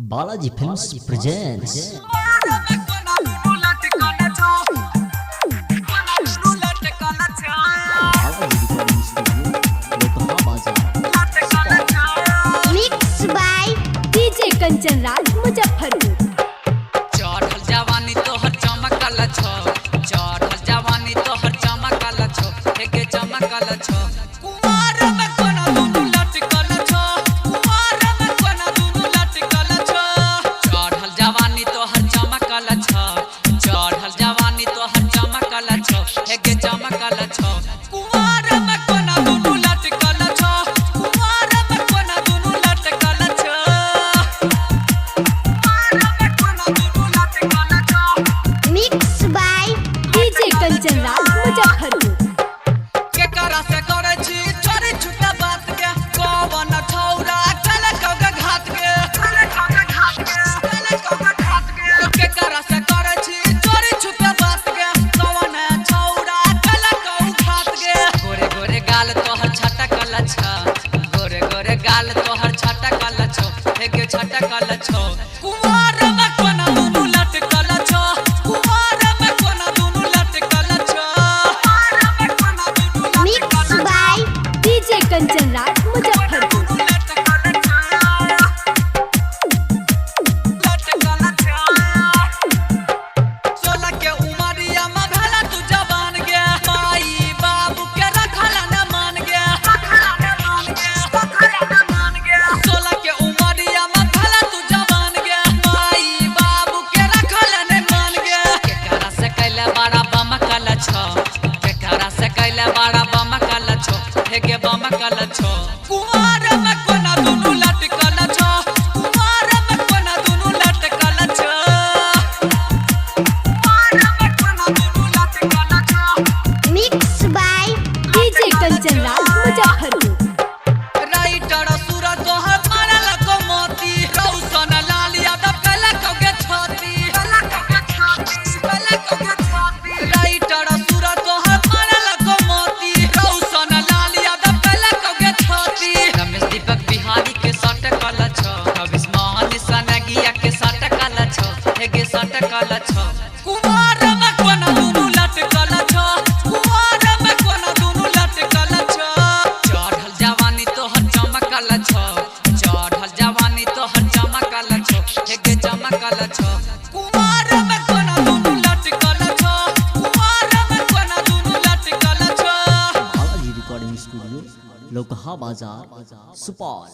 Balaji Films presents Mixed by DJ Kanchan Raj Muzaffarpur। चढ़ल जवानी तोहर चमकल छो, चढ़ल जवानी तोहर चमकल छो, एके चमकल छो। कुमार में कोना दुनु लटकल छो, कुमार में कोना दुनु लटकल छो। चढ़ल जवानी तोहर चमकल छो, चढ़ल जवानी तोहर चमकल छो, एके चमकल छो। कुमार में कोना दुनु लटकल छो, कुमार में कोना दुनु लटकल छो। Mixed by DJ Kanchan Raj Muzaffarpur। केकरा से करे छी चोरी छुटा बात के कौन ठौरा चले कौगा घाट के चले कौगा घाट के चले कौगा घाट के केकरा से करे छी चोरी छुटा बात के कौन ठौरा चले कौगा घाट के गोरे गोरे गाल तोहर छटा कल छ गोरे गोरे गाल तोहर छटा कल छो एके छटा कल छो कुमार में कोना दुनु लटकल छो कुमार में कोना दुनु लटकल छो Mixed by DJ Kanchan Raj Muzaffarpur। सोलह के उमरिया में भला तू जवान गे माई बाबू के रखल न मान गे सोलह के उमरिया में भला तू जवान गे माई बाबू के रखल न मान गे केकरा से कैले बड़ा बम कल छो केकरा से कैले बड़ा बम कल छो हेगे बम कल छो कुमार में कोना दुनु लटकल छो कुमार में कोना दुनु लटकल छो Mixed by DJ Kanchan Raj Muzaffarpur। Writer Suraj तोहर मारल को मोती रौशन लाल यादव कल कगे छाती राइटर सूरज तोहर मारल को मोती रौशन लाल यादव कल कगे छाती रमेश दीपक बिहारी के सट कल छो कविस मोहन सनगिया के सट कल छो हेगे सट कल छो कुमार में कोना दुनु लटकल छो कुमार में कोना दुनु लटकल छो चढ़ल जवानी तोहर चमकल छो चढ़ल जवानी तोहर चमकल छो एके चमकल छो कुमार में कोना दुनु लटकल छो कुमार में कोना दुनु लटकल छो Balaji Recording Studio, Lokha Bazar, Supal।